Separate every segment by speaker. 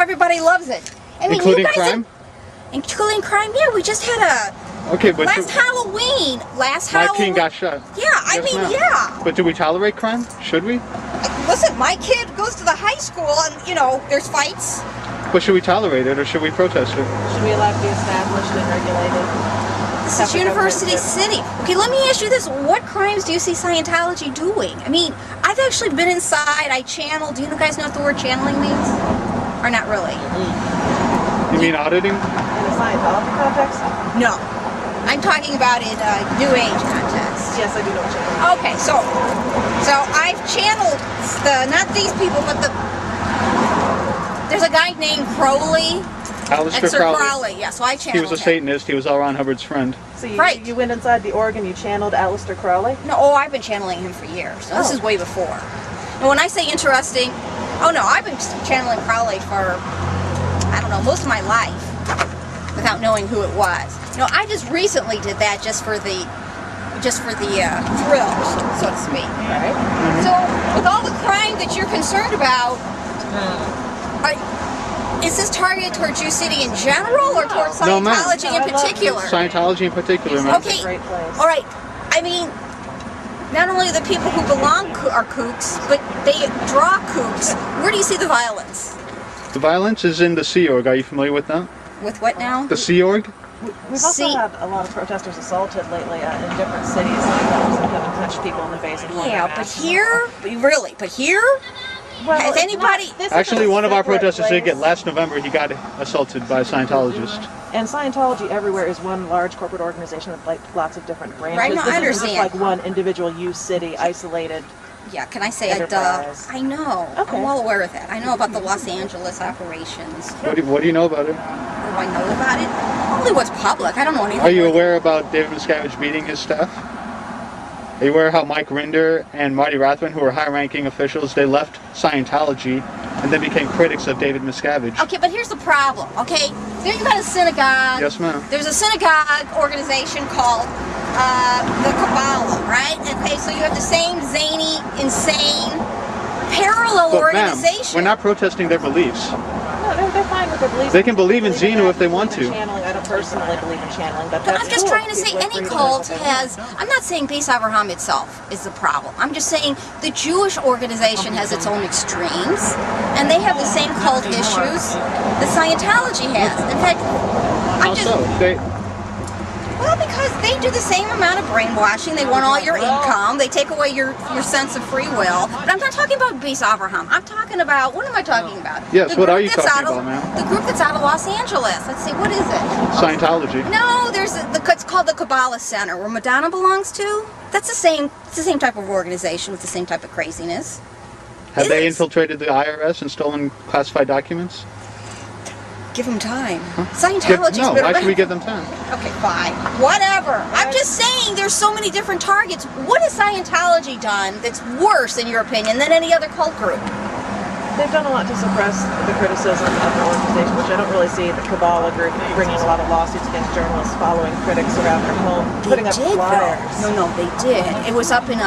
Speaker 1: everybody loves it. I mean,
Speaker 2: including
Speaker 1: you guys
Speaker 2: crime?
Speaker 1: Including crime, yeah. We just had a...
Speaker 2: Okay, but...
Speaker 1: Last Halloween.
Speaker 2: My king got shot.
Speaker 1: Yeah, I mean, yeah.
Speaker 2: But do we tolerate crime? Should we?
Speaker 1: Listen, my kid goes to the high school and, you know, there's fights.
Speaker 2: But should we tolerate it or should we protest it?
Speaker 3: Should we allow it to be established and regulated?
Speaker 1: This is University City. Okay, let me ask you this. What crimes do you see Scientology doing? I mean, I've actually been inside. I channel. Do you guys know what the word channeling means? Or not really?
Speaker 2: You mean auditing?
Speaker 3: In a Scientology context?
Speaker 1: No. I'm talking about in a New Age context.
Speaker 3: Yes, I do know what you're talking about.
Speaker 1: Okay, so I've channeled not these people, but there's a guy named Crowley.
Speaker 2: Aleister
Speaker 1: Crowley. Yeah, so I channeled
Speaker 2: He was a Satanist. He was L. Ron Hubbard's friend.
Speaker 3: So you went inside the organ, you channeled Aleister Crowley?
Speaker 1: No, I've been channeling him for years. So this is way before. And when I say interesting, I've been channeling Crowley for, I don't know, most of my life without knowing who it was. I just recently did that just for the thrills, so to speak.
Speaker 3: Right.
Speaker 1: So with all the crime that you're concerned about, is this targeted towards Jew City in general or towards Scientology in particular?
Speaker 2: Scientology in particular, man.
Speaker 1: Okay, all right. I mean, not only the people who belong are kooks, but they draw kooks. Where do you see the violence?
Speaker 2: The violence is in the Sea Org. Are you familiar with that?
Speaker 1: With what now?
Speaker 2: The Sea Org?
Speaker 3: We've also had a lot of protesters assaulted lately in different cities. Sometimes they come and punch people in the face.
Speaker 1: But here?
Speaker 3: Well,
Speaker 1: has anybody...
Speaker 2: Actually, one of our protesters did get, last November, he got assaulted by a Scientologist.
Speaker 3: And Scientology everywhere is one large corporate organization with lots of different branches.
Speaker 1: Right, no, I understand.
Speaker 3: This isn't just like one individual city, isolated.
Speaker 1: Yeah, can I say I know.
Speaker 3: Okay.
Speaker 1: I'm well aware of that. I know about the Los Angeles operations.
Speaker 2: What do you know about it?
Speaker 1: What do I know about it? Only what's public. I don't know anything.
Speaker 2: Are you aware about David Miscavige beating his staff? Are you aware how Mike Rinder and Marty Rathbun, who were high-ranking officials, they left Scientology and then became critics of David Miscavige?
Speaker 1: Okay, but here's the problem, okay? There you got a synagogue.
Speaker 2: Yes, ma'am.
Speaker 1: There's a synagogue organization called the Kabbalah, right? Okay, so you have the same zany, insane, parallel organization.
Speaker 2: We're not protesting their beliefs.
Speaker 3: No, they're fine with their beliefs.
Speaker 2: They can believe in Xenu if they want to.
Speaker 3: I don't personally believe in channeling, but
Speaker 1: I'm just trying to say any cult has... I'm not saying Beis Avraham itself is the problem. I'm just saying the Jewish organization has its own extremes, and they have the same cult issues that Scientology has. In fact, Well, because they do the same amount of brainwashing. They want all your income. They take away your sense of free will. But I'm not talking about Beis Avraham. I'm talking about, what am I talking about?
Speaker 2: Yes, what are you talking about, ma'am?
Speaker 1: The group that's out of Los Angeles. Let's see, what is it?
Speaker 2: Scientology.
Speaker 1: No, it's called the Kabbalah Center, where Madonna belongs to. That's it's the same type of organization with the same type of craziness.
Speaker 2: Have they infiltrated the IRS and stolen classified documents?
Speaker 1: Give them time. Huh? Scientology's
Speaker 2: No, why should we give them time?
Speaker 1: Okay, fine. Whatever. I'm just saying there's so many different targets. What has Scientology done that's worse, in your opinion, than any other cult group?
Speaker 3: They've done a lot to suppress the criticism of the organization, which I don't really see the Kabbalah group bringing a lot of lawsuits against journalists, following critics around their home, putting up flyers.
Speaker 1: No, they did. It was up in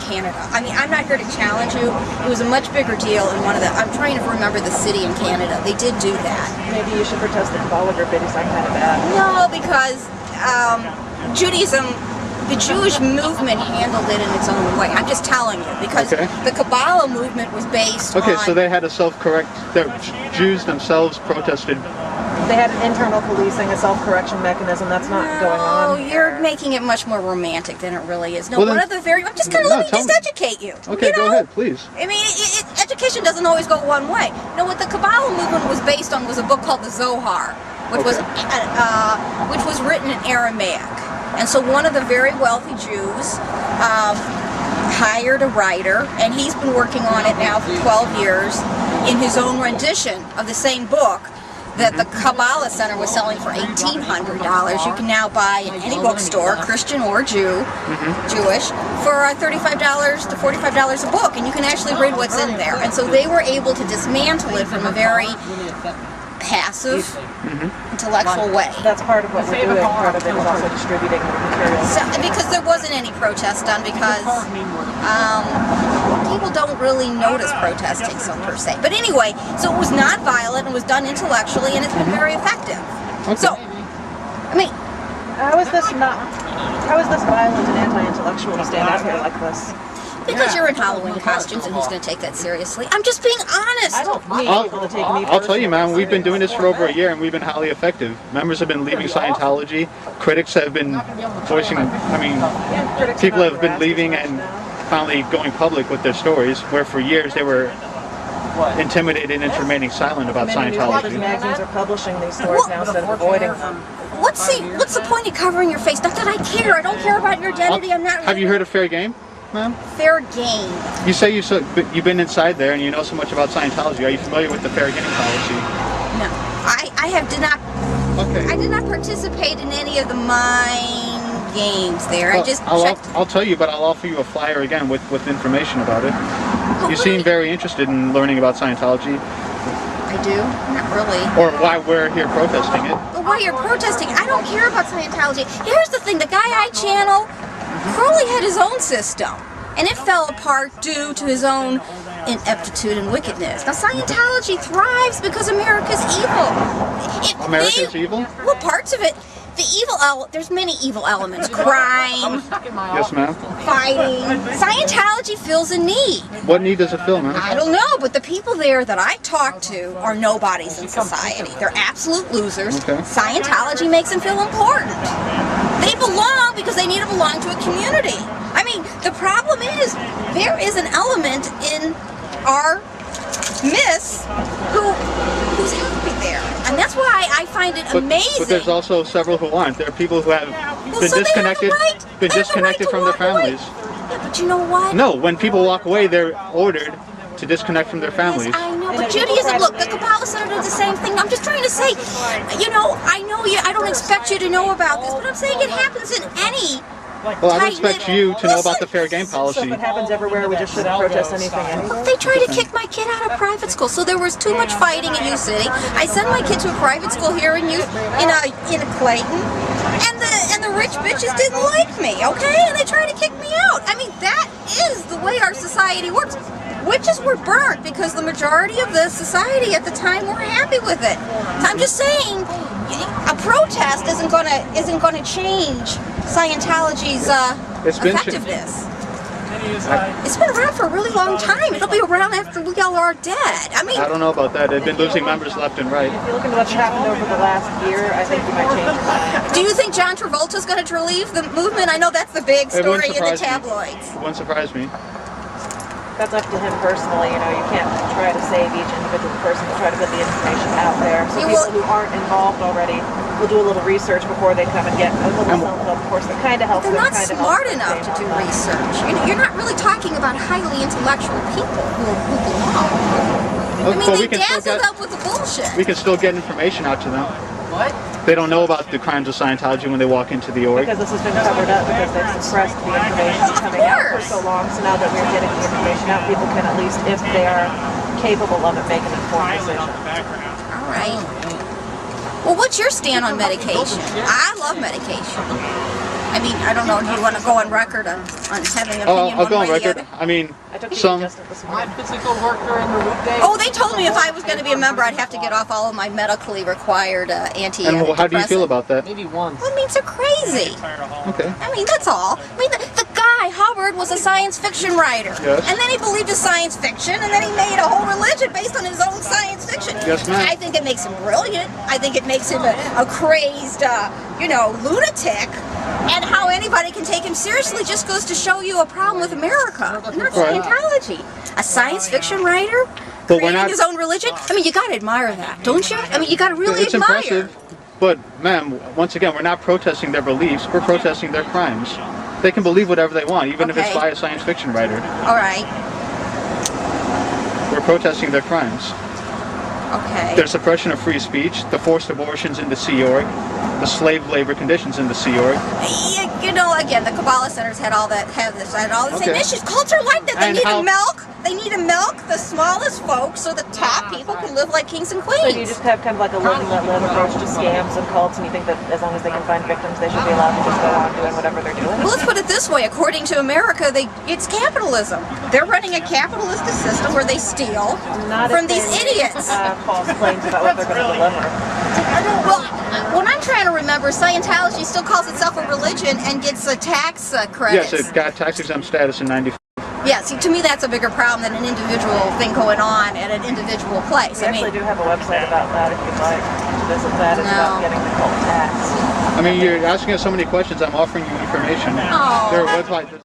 Speaker 1: Canada. I mean, I'm not here to challenge you. It was a much bigger deal in one of the... I'm trying to remember the city in Canada. They did do that.
Speaker 3: Maybe you should protest the Kabbalah group. It is kind of bad.
Speaker 1: No, because Judaism... The Jewish movement handled it in its own way. I'm just telling you, because the Kabbalah movement was based on...
Speaker 2: Okay, so they had a self-correct... The Jews themselves protested.
Speaker 3: They had an internal policing, a self-correction mechanism. That's not going on.
Speaker 1: Oh, you're making it much more romantic than it really is. No, one of the very... I'm just going to let me educate you.
Speaker 2: Okay, go ahead, please.
Speaker 1: I mean, education doesn't always go one way. No, what the Kabbalah movement was based on was a book called the Zohar, which was written in Aramaic. And so one of the very wealthy Jews hired a writer, and he's been working on it now for 12 years in his own rendition of the same book that the Kabbalah Center was selling for $1,800. You can now buy in any bookstore, Christian or Jewish, for $35 to $45 a book, and you can actually read what's in there. And so they were able to dismantle it from a very passive, intellectual way.
Speaker 3: That's part of what we're doing. Part of it is also distributing the materials.
Speaker 1: So, because there wasn't any protest done, because people don't really notice protesting so per se. But anyway, so it was not violent, it was done intellectually, and it's been very effective.
Speaker 2: Okay.
Speaker 1: So, I mean,
Speaker 3: How is this violent and anti-intellectual to stand out here like this?
Speaker 1: because you're in Halloween costumes, and who's going to take that seriously? I'm just being honest.
Speaker 3: I don't need people to take me
Speaker 2: I'll tell you, man,
Speaker 3: personally.
Speaker 2: we've been doing this for over a year and we've been highly effective. Members have been leaving Scientology. Critics have been voicing,
Speaker 3: Yeah, critics
Speaker 2: people
Speaker 3: are
Speaker 2: have been
Speaker 3: harassed
Speaker 2: leaving
Speaker 3: people
Speaker 2: and
Speaker 3: now.
Speaker 2: finally going public with their stories, where for years they were intimidated into remaining silent about
Speaker 3: Many newspapers and
Speaker 2: Scientology.
Speaker 3: magazines are publishing these stories now instead of avoiding them.
Speaker 1: What's the point of covering your face? Not that I care. I don't care about your identity. I'm not.
Speaker 2: Have you heard of Fair Game, ma'am?
Speaker 1: Fair game?
Speaker 2: You say you've been inside there and you know so much about Scientology. Are you familiar with the fair game policy?
Speaker 1: No, I
Speaker 2: Okay.
Speaker 1: did not participate in any of the mind games there. I just checked.
Speaker 2: I'll tell you, but I'll offer you a flyer again with information about it.
Speaker 1: Oh,
Speaker 2: You seem very interested in learning about Scientology,
Speaker 1: I do. Not really.
Speaker 2: or why we're here protesting it.
Speaker 1: But why you're protesting? I don't care about Scientology. Here's the thing: the guy I channel, Crowley had his own system, and it fell apart due to his own ineptitude and wickedness. Now Scientology thrives because America's evil.
Speaker 2: America's evil?
Speaker 1: Well, parts of it. The there's many evil elements. Crime,
Speaker 2: Yes, ma'am.
Speaker 1: fighting. Scientology fills a need.
Speaker 2: What need does it fill, ma'am?
Speaker 1: I don't know, but the people there that I talk to are nobodies in society. They're absolute losers.
Speaker 2: Okay.
Speaker 1: Scientology makes them feel important. They belong because they need to belong to a community. I mean, the problem is there is an element in our myths who's happy there, and that's why I find it amazing.
Speaker 2: But there's also several who aren't. There are people who have been
Speaker 1: so they
Speaker 2: disconnected,
Speaker 1: have the right,
Speaker 2: been
Speaker 1: they have the right
Speaker 2: disconnected
Speaker 1: to
Speaker 2: from their
Speaker 1: walk away.
Speaker 2: families.
Speaker 1: Yeah, but you know what?
Speaker 2: No, when people walk away, they're ordered to disconnect from their families.
Speaker 1: Yes, I know, but Judaism, look, the Kabbalah Center did the same thing. I'm just trying to say, I know you, I don't expect you to know about this, but I'm saying it happens in any
Speaker 2: Well, I don't expect you to know about the fair game
Speaker 3: So if
Speaker 2: policy.
Speaker 3: it happens everywhere, we just shouldn't protest anything anyway?
Speaker 1: They tried to kick my kid out of private school, so there was too much fighting in U City. I sent my kid to a private school here in Clayton, and the rich bitches didn't like me, okay? And they tried to kick me out. I mean, that is the way our society works. Witches were burnt because the majority of the society at the time were happy with it. So I'm just saying, a protest isn't gonna change Scientology's effectiveness. It's been around for a really long time. It'll be around after we all are dead. I mean,
Speaker 2: I don't know about that. They've been losing members left and right.
Speaker 3: If you look into what's happened over the last year, I think you might change your mind.
Speaker 1: do you think John Travolta's going to leave the movement? I know that's the big
Speaker 2: It wouldn't
Speaker 1: story in the
Speaker 2: surprise me.
Speaker 1: tabloids.
Speaker 2: It wouldn't surprise me.
Speaker 3: That's up to him personally. You can't try to save each individual person, but try to put the information out there. So
Speaker 1: Yeah,
Speaker 3: people who aren't involved already will do a little research before they come and get a little self-help course that kind of helps
Speaker 1: They're
Speaker 3: them.
Speaker 1: not
Speaker 3: kind of
Speaker 1: smart
Speaker 3: helps them
Speaker 1: enough to
Speaker 3: stay
Speaker 1: do
Speaker 3: on track.
Speaker 1: research. You're not really talking about highly intellectual people who belong. I mean,
Speaker 2: But
Speaker 1: they
Speaker 2: we can still
Speaker 1: dazzled
Speaker 2: get
Speaker 1: up with the bullshit.
Speaker 2: we can still get information out to them.
Speaker 4: What?
Speaker 2: They don't know about the crimes of Scientology when they walk into the org.
Speaker 3: Because this has been covered up because they've suppressed the information coming out for
Speaker 1: course.
Speaker 3: so long. So now that we're getting the information out, people can at least, if they are capable of it, make an informed decision.
Speaker 1: All right. Well, what's your stand on medication? I love medication. I mean, I don't know if you want to go on record on having an opinion
Speaker 2: I'll go
Speaker 1: one
Speaker 2: on
Speaker 1: way or the
Speaker 2: record.
Speaker 1: other.
Speaker 2: I mean,
Speaker 3: I took the
Speaker 2: some.
Speaker 3: adjustment this
Speaker 4: My
Speaker 3: morning.
Speaker 4: physical work during the weekday.
Speaker 1: Oh, they told me if I was going to be a member, I'd have to get off all of my medically required antidepressants.
Speaker 2: And how do you feel about that?
Speaker 4: Maybe once.
Speaker 1: Well, it means they're crazy.
Speaker 2: Okay.
Speaker 1: I mean, that's all. I mean, the guy, Hubbard, was a science fiction writer.
Speaker 2: Yes.
Speaker 1: And then he believed in science fiction, and then he made a whole religion based on his own science fiction.
Speaker 2: Yes, ma'am.
Speaker 1: I think it makes him brilliant. I think it makes him a crazed, lunatic. And how anybody can take him seriously just goes to show you a problem with America, not
Speaker 2: Right.
Speaker 1: Scientology. A science fiction writer
Speaker 2: But we're
Speaker 1: creating
Speaker 2: not-
Speaker 1: his own religion? I mean, you got to admire that, don't you? I mean, you got to really
Speaker 2: It's
Speaker 1: admire.
Speaker 2: impressive, but ma'am, once again, we're not protesting their beliefs. We're protesting their crimes. They can believe whatever they want, even if it's
Speaker 1: Okay.
Speaker 2: by a science fiction writer.
Speaker 1: All right.
Speaker 2: We're protesting their crimes.
Speaker 1: Okay.
Speaker 2: Their suppression of free speech, the forced abortions in the Sea Org, the slave labor conditions in the Sea Org.
Speaker 1: You know, again, the Kabbalah centers had all the same
Speaker 2: Okay.
Speaker 1: issues. Culture like that. They
Speaker 2: And
Speaker 1: need
Speaker 2: how-
Speaker 1: to milk. They need to milk the smallest folks so the top people can live like kings and queens.
Speaker 3: So do you just have kind of like a live and let live approach to scams and cults, and you think that as long as they can find victims, they should be allowed to just go on doing whatever they're doing?
Speaker 1: Well, let's put it this way. According to America, it's capitalism. They're running a capitalistic system where they steal
Speaker 3: Not
Speaker 1: from
Speaker 3: if
Speaker 1: these
Speaker 3: they
Speaker 1: idiots.
Speaker 3: make, false claims about what they're going to deliver.
Speaker 1: Well, what I'm trying to remember, Scientology still calls itself a religion and gets a tax credits.
Speaker 2: Yes, it got tax exempt status in '94.
Speaker 1: Yeah, see, to me that's a bigger problem than an individual thing going on at an individual place.
Speaker 3: We actually do have a website about that if you'd like to visit that. It's about getting the cult taxed.
Speaker 2: I mean, you're asking us so many questions. I'm offering you information.
Speaker 1: Oh.
Speaker 2: There are websites.